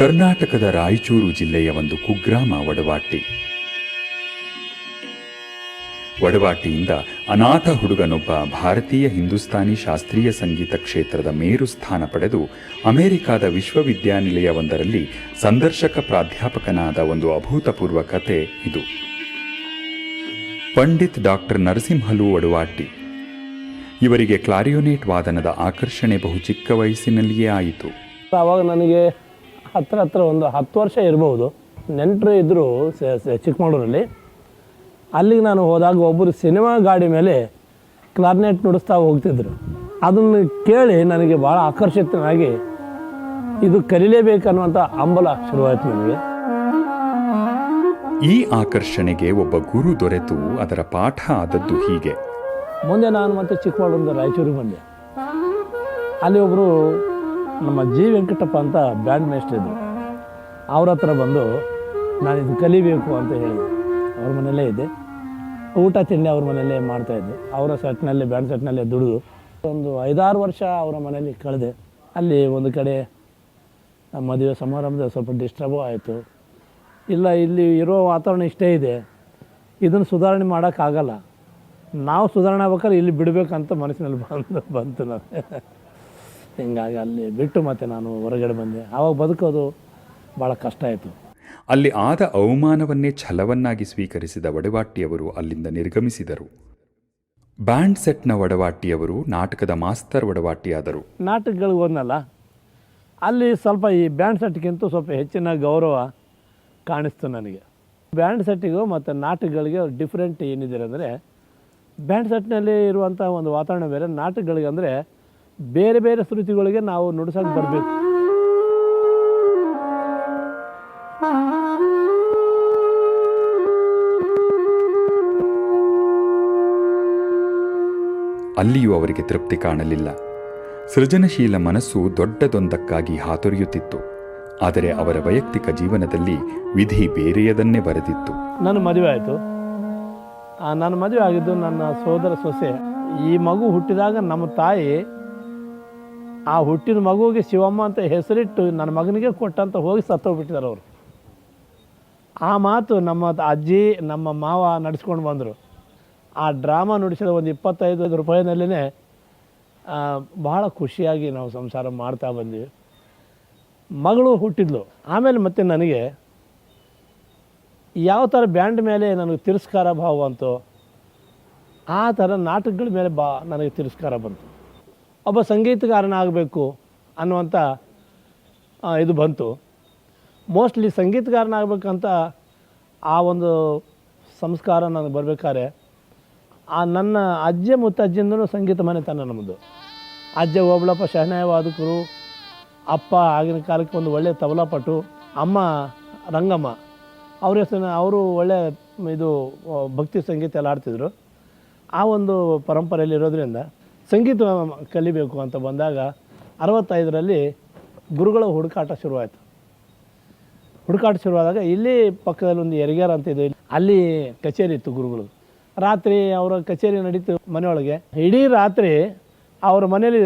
ಕರ್ನಾಟಕದ ರಾಯಚೂರು ಜಿಲ್ಲೆಯ ಒಂದು ಕುಗ್ರಾಮ ವಡವಾಟಿ. ವಡವಾಟಿಯಿಂದ ಅನಾಥ ಹುಡುಗನೊಬ್ಬ ಭಾರತೀಯ ಹಿಂದೂಸ್ತಾನಿ ಶಾಸ್ತ್ರೀಯ ಸಂಗೀತ ಕ್ಷೇತ್ರದ ಮೇರು ಸ್ಥಾನ ಪಡೆದು ಅಮೆರಿಕಾದ ವಿಶ್ವವಿದ್ಯಾನಿಲಯವೊಂದರಲ್ಲಿ ಸಂದರ್ಶಕ ಪ್ರಾಧ್ಯಾಪಕನಾದ ಒಂದು ಅಭೂತಪೂರ್ವ ಕತೆ ಇದು. ಪಂಡಿತ್ ಡಾಕ್ಟರ್ ನರಸಿಂಹಲು ವಡವಾಟಿ ಇವರಿಗೆ ಕ್ಲಾರಿಯೋನೇಟ್ ವಾದನದ ಆಕರ್ಷಣೆ ಬಹು ಚಿಕ್ಕ ವಯಸ್ಸಿನಲ್ಲಿಯೇ ಆಯಿತು. ಆವಾಗ ನನಗೆ ಹತ್ರ ಒಂದು 10 ವರ್ಷ ಇರಬಹುದು. ನೆಂಟರು ಇದ್ದರು ಚಿಕ್ಕಮಗಳೂರಲ್ಲಿ. ಅಲ್ಲಿಗೆ ನಾನು ಹೋದಾಗ ಒಬ್ಬರು ಸಿನಿಮಾ ಗಾಡಿ ಮೇಲೆ ಕ್ಲಾರ್ನೆಟ್ ನುಡಿಸ್ತಾ ಹೋಗ್ತಿದ್ರು. ಅದನ್ನು ಕೇಳಿ ನನಗೆ ಭಾಳ ಆಕರ್ಷಿತನಾಗಿ ಇದು ಕಲೀಲೇಬೇಕನ್ನುವಂಥ ಹಂಬಲ ಶುರುವಾಯಿತು ನನಗೆ. ಈ ಆಕರ್ಷಣೆಗೆ ಒಬ್ಬ ಗುರು ದೊರೆತು ಅದರ ಪಾಠ ಆದದ್ದು ಹೀಗೆ. ಮುಂದೆ ನಾನು ಮತ್ತೆ ಚಿಕ್ಕಮಗಳೂರಿಂದ ರಾಯಚೂರಿಗೆ ಬಂದೆ. ಅಲ್ಲಿ ಒಬ್ಬರು ನಮ್ಮ ಜಿ ವೆಂಕಟಪ್ಪ ಅಂತ ಬ್ಯಾಂಡ್ ಮೇಸ್ಟ್ರ್ ಇದ್ದರು. ಅವ್ರ ಹತ್ರ ಬಂದು ನಾನು ಇದು ಕಲಿಬೇಕು ಅಂತ ಹೇಳಿದೆ. ಅವ್ರ ಮನೆಯಲ್ಲೇ ಇದ್ದೆ, ಊಟ ತಿಂಡಿ ಅವ್ರ ಮನೆಯಲ್ಲೇ ಮಾಡ್ತಾಯಿದ್ದೆ. ಅವರ ಸೆಟ್ನಲ್ಲೇ ಬ್ಯಾಂಡ್ ಸೆಟ್ನಲ್ಲೇ ದುಡಿದು ಒಂದು 5-6 ವರ್ಷ ಅವರ ಮನೆಯಲ್ಲಿ ಕಳೆದೆ. ಅಲ್ಲಿ ಒಂದು ಕಡೆ ಮದುವೆ ಸಮಾರಂಭದ ಸ್ವಲ್ಪ ಡಿಸ್ಟರ್ಬು ಆಯಿತು. ಇಲ್ಲ, ಇಲ್ಲಿ ಇರೋ ವಾತಾವರಣ ಇಷ್ಟೇ ಇದೆ, ಇದನ್ನು ಸುಧಾರಣೆ ಮಾಡೋಕ್ಕಾಗಲ್ಲ, ನಾವು ಸುಧಾರಣೆ ಆಗ್ಬೇಕಾದ್ರೆ ಇಲ್ಲಿ ಬಿಡಬೇಕಂತ ಮನಸ್ಸಿನಲ್ಲಿ ಬಂತು ನಾನು. ಹಿಂಗಾಗಿ ಅಲ್ಲಿ ಬಿಟ್ಟು ಮತ್ತೆ ನಾನು ಹೊರಗಡೆ ಬಂದೆ. ಆವಾಗ ಬದುಕೋದು ಭಾಳ ಕಷ್ಟ ಆಯಿತು. ಅಲ್ಲಿ ಆದ ಅವಮಾನವನ್ನೇ ಛಲವನ್ನಾಗಿ ಸ್ವೀಕರಿಸಿದ ವಡವಾಟಿಯವರು ಅಲ್ಲಿಂದ ನಿರ್ಗಮಿಸಿದರು. ಬ್ಯಾಂಡ್ ಸೆಟ್ನ ವಡವಾಟಿಯವರು ನಾಟಕದ ಮಾಸ್ತರ್ ವಡವಾಟಿಯಾದರು. ನಾಟಕಗಳಿಗೆ ಹೋದ್ನಲ್ಲ, ಅಲ್ಲಿ ಸ್ವಲ್ಪ ಈ ಬ್ಯಾಂಡ್ ಸೆಟ್ಗಿಂತ ಸ್ವಲ್ಪ ಹೆಚ್ಚಿನ ಗೌರವ ಕಾಣಿಸ್ತು ನನಗೆ. ಬ್ಯಾಂಡ್ ಸೆಟ್ಟಿಗೂ ಮತ್ತು ನಾಟಕಗಳಿಗೆ ಡಿಫ್ರೆಂಟ್ ಏನಿದೆ ಅಂದರೆ, ಬ್ಯಾಂಡ್ ಸೆಟ್ನಲ್ಲಿ ಇರುವಂಥ ಒಂದು ವಾತಾವರಣ ಬೇರೆ, ನಾಟಕಗಳಿಗೆ ಅಂದರೆ ಬೇರೆ ಬೇರೆ ಶ್ರುತಿಗಳಿಗೆ ನಾವು ನುಡಿಸೋಕೆ ಬರಬೇಕು. ಅಲ್ಲಿಯೂ ಅವರಿಗೆ ತೃಪ್ತಿ ಕಾಣಲಿಲ್ಲ. ಸೃಜನಶೀಲ ಮನಸ್ಸು ದೊಡ್ಡದೊಂದಕ್ಕಾಗಿ ಹಾತೊರೆಯುತ್ತಿತ್ತು. ಆದರೆ ಅವರ ವೈಯಕ್ತಿಕ ಜೀವನದಲ್ಲಿ ವಿಧಿ ಬೇರೆಯದನ್ನೇ ಬರೆದಿತ್ತು. ನನ್ನ ಮದುವೆ ಆಯಿತು. ನನ್ನ ಮದುವೆ ಆಗಿದ್ದು ನನ್ನ ಸೋದರ ಸೊಸೆ. ಈ ಮಗು ಹುಟ್ಟಿದಾಗ ನಮ್ಮ ತಾಯಿ ಆ ಹುಟ್ಟಿದ ಮಗುವಿಗೆ ಶಿವಮ್ಮ ಅಂತ ಹೆಸರಿಟ್ಟು ನನ್ನ ಮಗನಿಗೆ ಕೊಟ್ಟಂತ ಹೋಗಿ ಸತ್ತೋಗ್ಬಿಟ್ಟಿದ್ದಾರೆ ಅವರು. ಆ ಮಾತು ನಮ್ಮ ಅಜ್ಜಿ ನಮ್ಮ ಮಾವ ನಡೆಸ್ಕೊಂಡು ಬಂದರು. ಆ ಡ್ರಾಮಾ ನುಡಿಸಿದ ಒಂದು 25 ರೂಪಾಯಿನಲ್ಲೇ ಭಾಳ ಖುಷಿಯಾಗಿ ನಾವು ಸಂಸಾರ ಮಾಡ್ತಾ ಬಂದ್ವಿ. ಮಗಳು ಹುಟ್ಟಿದ್ಲು. ಆಮೇಲೆ ಮತ್ತೆ ನನಗೆ ಯಾವ ಥರ ಬ್ಯಾಂಡ್ ಮೇಲೆ ನನಗೆ ತಿರಸ್ಕಾರ ಭಾವ ಬಂತು, ಆ ಥರ ನಾಟಕಗಳ ಮೇಲೆ ನನಗೆ ತಿರಸ್ಕಾರ ಬಂತು. ಒಬ್ಬ ಸಂಗೀತಗಾರನಾಗಬೇಕು ಅನ್ನುವಂಥ ಇದು ಬಂತು. ಮೋಸ್ಟ್ಲಿ ಸಂಗೀತಗಾರನಾಗಬೇಕಂತ ಆ ಒಂದು ಸಂಸ್ಕಾರ ನನಗೆ ಬರಬೇಕಾದ್ರೆ ನನ್ನ ಅಜ್ಜೆ ಮುತ್ತಜ್ಜಿಂದನೂ ಸಂಗೀತ ಮನೆತನ ನಮ್ಮದು. ಅಜ್ಜ ಓಬಳಪ್ಪ ಶಹನಾಯಿ ವಾದಕರು, ಅಪ್ಪ ಆಗಿನ ಕಾಲಕ್ಕೆ ಒಂದು ಒಳ್ಳೆಯ ತಬಲಾಪಟು, ಅಮ್ಮ ರಂಗಮ್ಮ, ಅವ್ರ ಹೆಸರು ಅವರು ಒಳ್ಳೆಯ ಇದು ಭಕ್ತಿ ಸಂಗೀತ ಎಲ್ಲ ಆಡ್ತಿದ್ರು. ಆ ಒಂದು ಪರಂಪರೆಯಲ್ಲಿ ಇರೋದ್ರಿಂದ ಸಂಗೀತ ಕಲಿಬೇಕು ಅಂತ ಬಂದಾಗ 65ರಲ್ಲಿ ಗುರುಗಳ ಹುಡುಕಾಟ ಶುರುವಾಯಿತು. ಹುಡುಕಾಟ ಶುರುವಾದಾಗ ಇಲ್ಲಿ ಪಕ್ಕದಲ್ಲಿ ಒಂದು ಯರಿಗಾರ ಅಂತ ಇದೆ, ಅಲ್ಲಿ ಕಚೇರಿ ಇತ್ತು ಗುರುಗಳು. ರಾತ್ರಿ ಅವರ ಕಚೇರಿ ನಡೀತು ಮನೆಯೊಳಗೆ. ಇಡೀ ರಾತ್ರಿ ಅವ್ರ ಮನೇಲಿ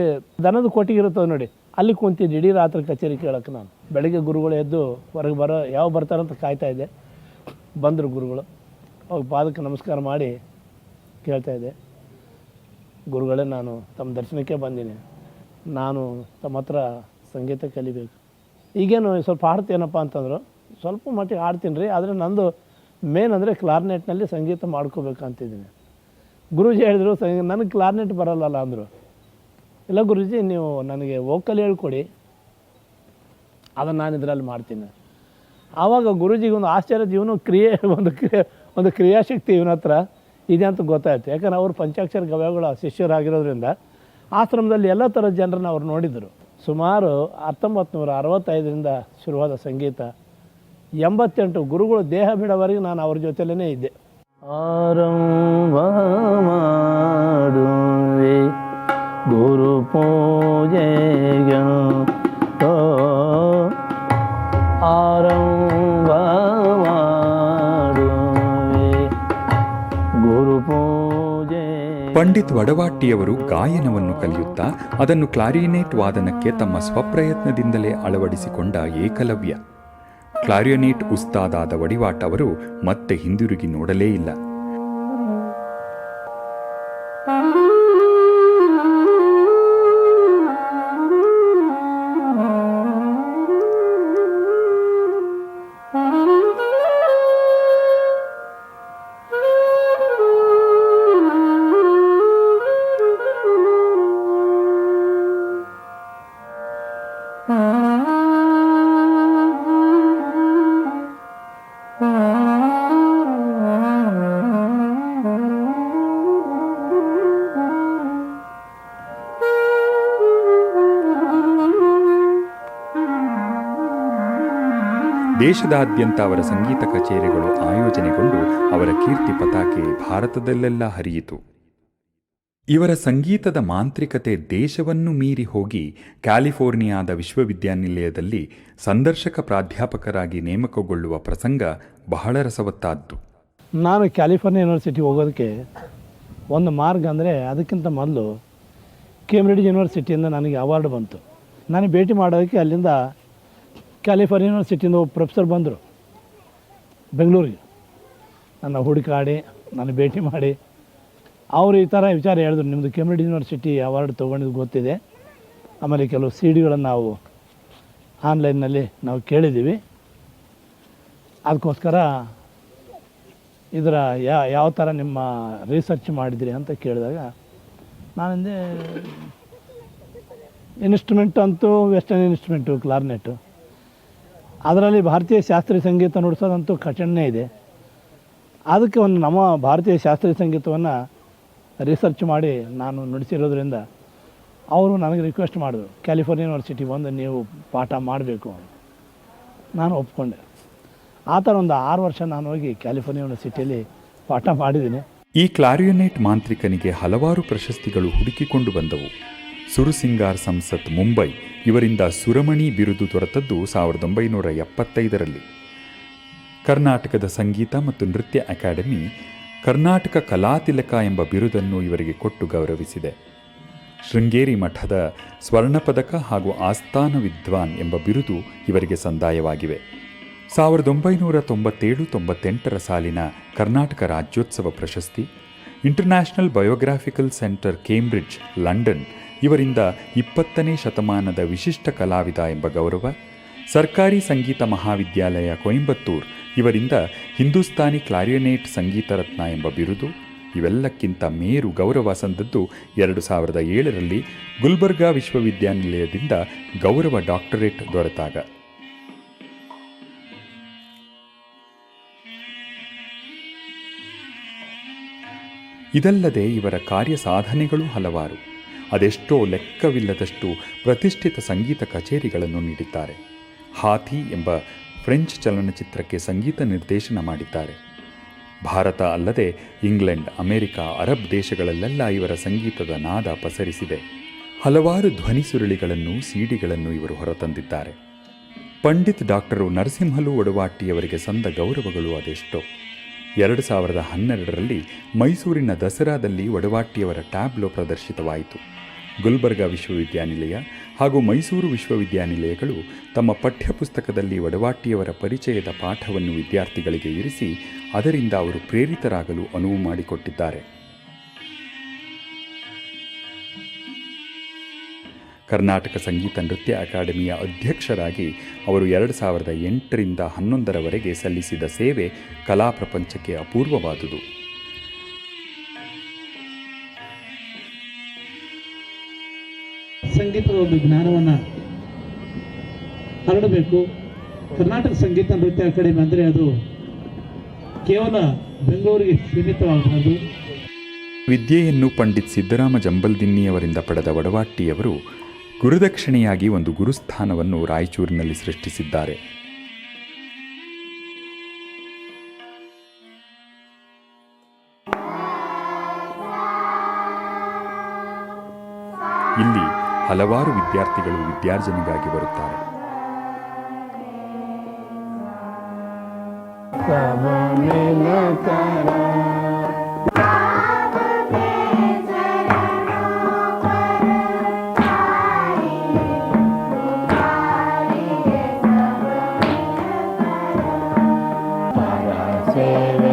ದನದ ಕೊಟ್ಟಿಗೆ ಇರುತ್ತವೆ ನೋಡಿ, ಅಲ್ಲಿ ಕುಂತಿದ್ದು ಇಡೀ ರಾತ್ರಿ ಕಚೇರಿ ಕೇಳೋಕ್ಕೆ ನಾನು. ಬೆಳಗ್ಗೆ ಗುರುಗಳು ಎದ್ದು ಹೊರಗೆ ಯಾವ ಬರ್ತಾರಂತ ಕಾಯ್ತಾ ಇದ್ದೆ. ಬಂದರು ಗುರುಗಳು. ಅವಾಗ ಪಾದಕ್ಕೆ ನಮಸ್ಕಾರ ಮಾಡಿ ಕೇಳ್ತಾಯಿದ್ದೆ, ಗುರುಗಳೇ, ನಾನು ತಮ್ಮ ದರ್ಶನಕ್ಕೆ ಬಂದೀನಿ, ನಾನು ತಮ್ಮ ಹತ್ರ ಸಂಗೀತ ಕಲಿಬೇಕು. ಈಗೇನು ಸ್ವಲ್ಪ ಹಾಡ್ತೇನಪ್ಪ ಅಂತಂದರು. ಸ್ವಲ್ಪ ಮಟ್ಟಿಗೆ ಹಾಡ್ತೀನಿ ರೀ, ಆದರೆ ನಂದು ಮೇನ್ ಅಂದರೆ ಕ್ಲಾರ್ನೆಟ್ನಲ್ಲಿ ಸಂಗೀತ ಮಾಡ್ಕೋಬೇಕಂತಿದ್ದೀನಿ. ಗುರೂಜಿ ಹೇಳಿದ್ರು, ನನಗೆ ಕ್ಲಾರ್ನೆಟ್ ಬರಲ್ಲಲ್ಲ ಅಂದರು. ಇಲ್ಲ ಗುರೂಜಿ, ನೀವು ನನಗೆ ವೋಕಲ್ ಹೇಳ್ಕೊಡಿ, ಅದನ್ನು ನಾನು ಇದರಲ್ಲಿ ಮಾಡ್ತೀನಿ. ಆವಾಗ ಗುರೂಜಿಗೆ ಒಂದು ಆಶ್ಚರ್ಯದ ಇವನು ಒಂದು ಕ್ರಿಯಾಶಕ್ತಿ ಇವನ ಹತ್ರ ಇದೆ ಅಂತ ಗೊತ್ತಾಯಿತು. ಯಾಕಂದ್ರೆ ಅವರು ಪಂಚಾಕ್ಷರ ಗವ್ಯಗಳ ಶಿಷ್ಯರಾಗಿರೋದ್ರಿಂದ ಆಶ್ರಮದಲ್ಲಿ ಎಲ್ಲ ಥರದ ಜನರನ್ನು ಅವ್ರು ನೋಡಿದರು. ಸುಮಾರು 1965ರಿಂದ ಶುರುವಾದ ಸಂಗೀತ 88 ಗುರುಗಳು ದೇಹ ಬಿಡೋವರೆಗೆ ನಾನು ಅವ್ರ ಜೊತೆಲೇ ಇದ್ದೆ. ಆರಂಭ ಮಾಡುವೆ ಗುರು ಪೂಜೆಗೆ, ಆರಂಭ ಮಾಡುವೆ ಗುರು ಪೂಜೆ. ಪಂಡಿತ್ ವಡವಾಟ್ಟಿಯವರು ಗಾಯನವನ್ನು ಕಲಿಯುತ್ತಾ ಅದನ್ನು ಕ್ಲಾರಿನೆಟ್ ವಾದನಕ್ಕೆ ತಮ್ಮ ಸ್ವಪ್ರಯತ್ನದಿಂದಲೇ ಅಳವಡಿಸಿಕೊಂಡ ಏಕಲವ್ಯ. ಕ್ಲಾರಿನೆಟ್ ಉಸ್ತಾದಾದ ವಡಿವಾಟ್ ಅವರು ಮತ್ತೆ ಹಿಂದಿರುಗಿ ನೋಡಲೇ ಇಲ್ಲ. ದೇಶದಾದ್ಯಂತ ಅವರ ಸಂಗೀತ ಕಚೇರಿಗಳು ಆಯೋಜನೆಗೊಂಡು ಅವರ ಕೀರ್ತಿ ಪತಾಕೆ ಭಾರತದಲ್ಲೆಲ್ಲ ಹರಿಯಿತು. ಇವರ ಸಂಗೀತದ ಮಾಂತ್ರಿಕತೆ ದೇಶವನ್ನು ಮೀರಿ ಹೋಗಿ ಕ್ಯಾಲಿಫೋರ್ನಿಯಾದ ವಿಶ್ವವಿದ್ಯಾನಿಲಯದಲ್ಲಿ ಸಂದರ್ಶಕ ಪ್ರಾಧ್ಯಾಪಕರಾಗಿ ನೇಮಕಗೊಳ್ಳುವ ಪ್ರಸಂಗ ಬಹಳ ರಸವತ್ತಾದ್ದು. ನಾನು ಕ್ಯಾಲಿಫೋರ್ನಿಯಾ ಯೂನಿವರ್ಸಿಟಿ ಹೋಗೋದಕ್ಕೆ ಒಂದು ಮಾರ್ಗ ಅಂದರೆ, ಅದಕ್ಕಿಂತ ಮೊದಲು ಕೇಂಬ್ರಿಡ್ಜ್ ಯೂನಿವರ್ಸಿಟಿಯಿಂದ ನನಗೆ ಅವಾರ್ಡ್ ಬಂತು. ನಾನು ಭೇಟಿ ಮಾಡೋದಕ್ಕೆ ಅಲ್ಲಿಂದ ಕ್ಯಾಲಿಫೋರ್ನಿಯಾ ಯೂನಿವರ್ಸಿಟಿಯಿಂದ ಒಬ್ಬ ಪ್ರೊಫೆಸರ್ ಬಂದರು ಬೆಂಗಳೂರಿಗೆ. ನನ್ನ ಹುಡುಕಾಡಿ ನಾನು ಭೇಟಿ ಮಾಡಿ ಅವರು ಈ ಥರ ವಿಚಾರ ಹೇಳಿದ್ರು, ನಿಮ್ಮದು ಕೇಂಬ್ರಿಡ್ಜ್ ಯೂನಿವರ್ಸಿಟಿ ಅವಾರ್ಡ್ ತೊಗೊಂಡಿದ್ದು ಗೊತ್ತಿದೆ, ಆಮೇಲೆ ಕೆಲವು ಸಿ ಡಿಗಳನ್ನು ನಾವು ಆನ್ಲೈನ್ನಲ್ಲಿ ನಾವು ಕೇಳಿದ್ದೀವಿ, ಅದಕ್ಕೋಸ್ಕರ ಇದರ ಯಾವ ಥರ ನಿಮ್ಮ ರಿಸರ್ಚ್ ಮಾಡಿದಿರಿ ಅಂತ ಕೇಳಿದಾಗ ನಾನಿಂದೆ ಇನ್ಸ್ಟ್ರೂಮೆಂಟ್ ಅಂತೂ ವೆಸ್ಟರ್ನ್ ಇನ್ಸ್ಟ್ರೂಮೆಂಟು ಕ್ಲಾರ್ನೆಟ್ಟು, ಅದರಲ್ಲಿ ಭಾರತೀಯ ಶಾಸ್ತ್ರೀಯ ಸಂಗೀತ ನುಡಿಸೋದಂತೂ ಕಠಿಣನೇ ಇದೆ. ಅದಕ್ಕೆ ಒಂದು ನಮ್ಮ ಭಾರತೀಯ ಶಾಸ್ತ್ರೀಯ ಸಂಗೀತವನ್ನು ರಿಸರ್ಚ್ ಮಾಡಿ ನಾನು ನುಡಿಸಿರೋದ್ರಿಂದ ಅವರು ನನಗೆ ರಿಕ್ವೆಸ್ಟ್ ಮಾಡಿದ್ರು, ಕ್ಯಾಲಿಫೋರ್ನಿಯಾ ಯೂನಿವರ್ಸಿಟಿ ಬಂದು ನೀವು ಪಾಠ ಮಾಡಬೇಕು. ನಾನು ಒಪ್ಕೊಂಡೆ. ಆ ಥರ ಒಂದು 6 ವರ್ಷ ನಾನು ಹೋಗಿ ಕ್ಯಾಲಿಫೋರ್ನಿಯಾ ಯೂನಿವರ್ಸಿಟಿಯಲ್ಲಿ ಪಾಠ ಮಾಡಿದ್ದೀನಿ. ಈ ಕ್ಲಾರಿನೆಟ್ ಮಾಂತ್ರಿಕನಿಗೆ ಹಲವಾರು ಪ್ರಶಸ್ತಿಗಳು ಹುಡುಕಿಕೊಂಡು ಬಂದವು. ಸುರಸಿಂಗಾರ್ ಸಂಸತ್ ಮುಂಬೈ ಇವರಿಂದ ಸುರಮಣಿ ಬಿರುದು ದೊರೆತದ್ದು 1975ರಲ್ಲಿ. ಕರ್ನಾಟಕದ ಸಂಗೀತ ಮತ್ತು ನೃತ್ಯ ಅಕಾಡೆಮಿ ಕರ್ನಾಟಕ ಕಲಾತಿಲಕ ಎಂಬ ಬಿರುದನ್ನು ಇವರಿಗೆ ಕೊಟ್ಟು ಗೌರವಿಸಿದೆ. ಶೃಂಗೇರಿ ಮಠದ ಸ್ವರ್ಣಪದಕ ಹಾಗೂ ಆಸ್ಥಾನ ವಿದ್ವಾನ್ ಎಂಬ ಬಿರುದು ಇವರಿಗೆ ಸಂದಾಯವಾಗಿವೆ. 1997-98 ಸಾಲಿನ ಕರ್ನಾಟಕ ರಾಜ್ಯೋತ್ಸವ ಪ್ರಶಸ್ತಿ, international biographical centre Cambridge London ಇವರಿಂದ 20ನೇ ಶತಮಾನದ ವಿಶಿಷ್ಟ ಕಲಾವಿದ ಎಂಬ ಗೌರವ, ಸರ್ಕಾರಿ ಸಂಗೀತ ಮಹಾವಿದ್ಯಾಲಯ ಕೊಯಂಬತ್ತೂರ್ ಇವರಿಂದ ಹಿಂದೂಸ್ತಾನಿ ಕ್ಲಾರಿನೆಟ್ ಸಂಗೀತ ರತ್ನ ಎಂಬ ಬಿರುದು, ಇವೆಲ್ಲಕ್ಕಿಂತ ಮೇರು ಗೌರವ ಸಂದದ್ದು 2007ರಲ್ಲಿ ಗುಲ್ಬರ್ಗಾ ವಿಶ್ವವಿದ್ಯಾನಿಲಯದಿಂದ ಗೌರವ ಡಾಕ್ಟರೇಟ್ ದೊರೆತಾಗ. ಇದಲ್ಲದೆ ಇವರ ಕಾರ್ಯ ಸಾಧನೆಗಳು ಹಲವಾರು. ಅದೆಷ್ಟೋ ಲೆಕ್ಕವಿಲ್ಲದಷ್ಟು ಪ್ರತಿಷ್ಠಿತ ಸಂಗೀತ ಕಚೇರಿಗಳನ್ನು ನೀಡಿದ್ದಾರೆ. ಹಾಥಿ ಎಂಬ ಫ್ರೆಂಚ್ ಚಲನಚಿತ್ರಕ್ಕೆ ಸಂಗೀತ ನಿರ್ದೇಶನ ಮಾಡಿದ್ದಾರೆ. ಭಾರತ ಅಲ್ಲದೆ ಇಂಗ್ಲೆಂಡ್, ಅಮೆರಿಕ, ಅರಬ್ ದೇಶಗಳಲ್ಲೆಲ್ಲ ಇವರ ಸಂಗೀತದ ನಾದ ಪಸರಿಸಿದೆ. ಹಲವಾರು ಧ್ವನಿ ಸುರುಳಿಗಳನ್ನು, ಸಿಡಿಗಳನ್ನು ಇವರು ಹೊರತಂದಿದ್ದಾರೆ. ಪಂಡಿತ್ ಡಾಕ್ಟರು ನರಸಿಂಹಲು ವಡವಾಟ್ಟಿಯವರಿಗೆ ಸಂದ ಗೌರವಗಳು ಅದೆಷ್ಟೋ. 2012ರಲ್ಲಿ ಮೈಸೂರಿನ ದಸರಾದಲ್ಲಿ ವಡವಾಟ್ಟಿಯವರ ಟ್ಯಾಬ್ಲೋ ಪ್ರದರ್ಶಿತವಾಯಿತು. ಗುಲ್ಬರ್ಗಾ ವಿಶ್ವವಿದ್ಯಾನಿಲಯ ಹಾಗೂ ಮೈಸೂರು ವಿಶ್ವವಿದ್ಯಾನಿಲಯಗಳು ತಮ್ಮ ಪಠ್ಯಪುಸ್ತಕದಲ್ಲಿ ವಡವಾಟ್ಟಿಯವರ ಪರಿಚಯದ ಪಾಠವನ್ನು ವಿದ್ಯಾರ್ಥಿಗಳಿಗೆ ಇರಿಸಿ ಅದರಿಂದ ಅವರು ಪ್ರೇರಿತರಾಗಲು ಅನುವು ಮಾಡಿಕೊಟ್ಟಿದ್ದಾರೆ. ಕರ್ನಾಟಕ ಸಂಗೀತ ನೃತ್ಯ ಅಕಾಡೆಮಿಯ ಅಧ್ಯಕ್ಷರಾಗಿ ಅವರು 2008-11 ಸಲ್ಲಿಸಿದ ಸೇವೆ ಕಲಾ ಪ್ರಪಂಚಕ್ಕೆ ಅಪೂರ್ವವಾದುದು. ಸಂಗೀತದ ಒಂದು ಜ್ಞಾನವನ್ನು ಹರಡಬೇಕು. ಕರ್ನಾಟಕ ಸಂಗೀತ ನೃತ್ಯ ಅಕಾಡೆಮಿ ಅಂದರೆ ಅದು ಕೇವಲ ಬೆಂಗಳೂರಿಗೆ ಸೀಮಿತವಾಗಬಾರದು. ವಿದ್ಯೆಯನ್ನು ಪಂಡಿತ್ ಸಿದ್ದರಾಮ ಜಂಬಲ್ದಿನ್ನಿಯವರಿಂದ ಪಡೆದ ವಡವಾಟ್ಟಿಯವರು ಗುರುದಕ್ಷಿಣೆಯಾಗಿ ಒಂದು ಗುರುಸ್ಥಾನವನ್ನು ರಾಯಚೂರಿನಲ್ಲಿ ಸೃಷ್ಟಿಸಿದ್ದಾರೆ. ಇಲ್ಲಿ ಹಲವಾರು ವಿದ್ಯಾರ್ಥಿಗಳು ವಿದ್ಯಾರ್ಜನೆಗಾಗಿ ಬರುತ್ತಾರೆ. ಸೇವೆ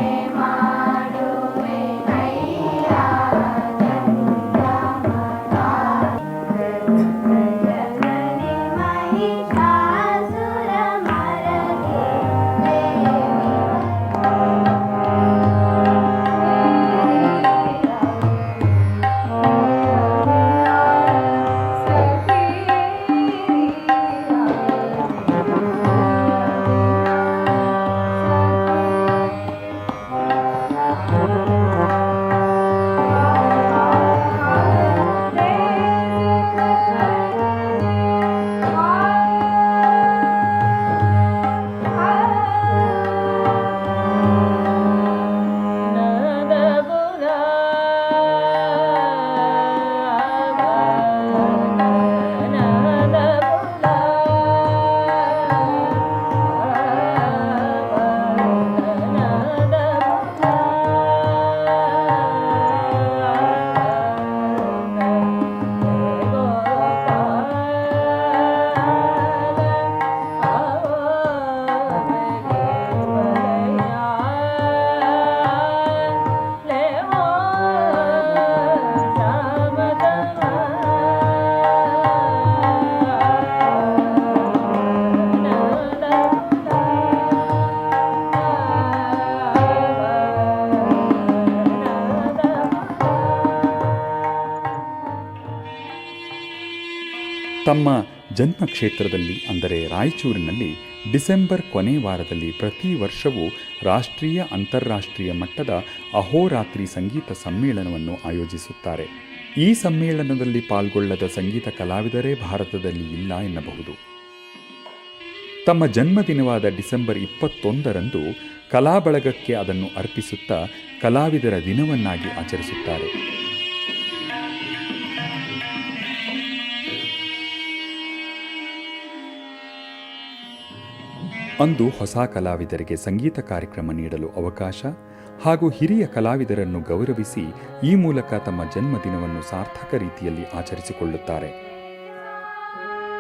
ತಮ್ಮ ಜನ್ಮ ಕ್ಷೇತ್ರದಲ್ಲಿ ಅಂದರೆ ರಾಯಚೂರಿನಲ್ಲಿ ಡಿಸೆಂಬರ್ ಕೊನೆ ವಾರದಲ್ಲಿ ಪ್ರತಿ ವರ್ಷವೂ ರಾಷ್ಟ್ರೀಯ ಅಂತಾರಾಷ್ಟ್ರೀಯ ಮಟ್ಟದ ಅಹೋರಾತ್ರಿ ಸಂಗೀತ ಸಮ್ಮೇಳನವನ್ನು ಆಯೋಜಿಸುತ್ತಾರೆ. ಈ ಸಮ್ಮೇಳನದಲ್ಲಿ ಪಾಲ್ಗೊಳ್ಳದ ಸಂಗೀತ ಕಲಾವಿದರೇ ಭಾರತದಲ್ಲಿ ಇಲ್ಲ ಎನ್ನಬಹುದು. ತಮ್ಮ ಜನ್ಮದಿನವಾದ ಡಿಸೆಂಬರ್ 21ರಂದು ಕಲಾ ಬಳಗಕ್ಕೆ ಅದನ್ನು ಅರ್ಪಿಸುತ್ತಾ ಕಲಾವಿದರ ದಿನವನ್ನಾಗಿ ಆಚರಿಸುತ್ತಾರೆ. ಅಂದು ಹೊಸ ಕಲಾವಿದರಿಗೆ ಸಂಗೀತ ಕಾರ್ಯಕ್ರಮ ನೀಡಲು ಅವಕಾಶ ಹಾಗೂ ಹಿರಿಯ ಕಲಾವಿದರನ್ನು ಗೌರವಿಸಿ ಈ ಮೂಲಕ ತಮ್ಮ ಜನ್ಮದಿನವನ್ನು ಸಾರ್ಥಕ ರೀತಿಯಲ್ಲಿ ಆಚರಿಸಿಕೊಳ್ಳುತ್ತಾರೆ.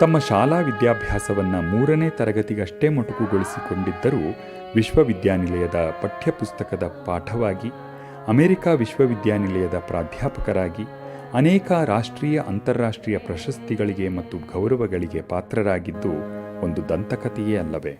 ತಮ್ಮ ಶಾಲಾ ವಿದ್ಯಾಭ್ಯಾಸವನ್ನು 3ನೇ ತರಗತಿಗಷ್ಟೇ ಮೊಟಕುಗೊಳಿಸಿಕೊಂಡಿದ್ದರೂ ವಿಶ್ವವಿದ್ಯಾನಿಲಯದ ಪಠ್ಯಪುಸ್ತಕದ ಪಾಠವಾಗಿ, ಅಮೆರಿಕ ವಿಶ್ವವಿದ್ಯಾನಿಲಯದ ಪ್ರಾಧ್ಯಾಪಕರಾಗಿ, ಅನೇಕ ರಾಷ್ಟ್ರೀಯ ಅಂತಾರಾಷ್ಟ್ರೀಯ ಪ್ರಶಸ್ತಿಗಳಿಗೆ ಮತ್ತು ಗೌರವಗಳಿಗೆ ಪಾತ್ರರಾಗಿದ್ದು ಒಂದು ದಂತಕಥೆಯೇ ಅಲ್ಲವೇ?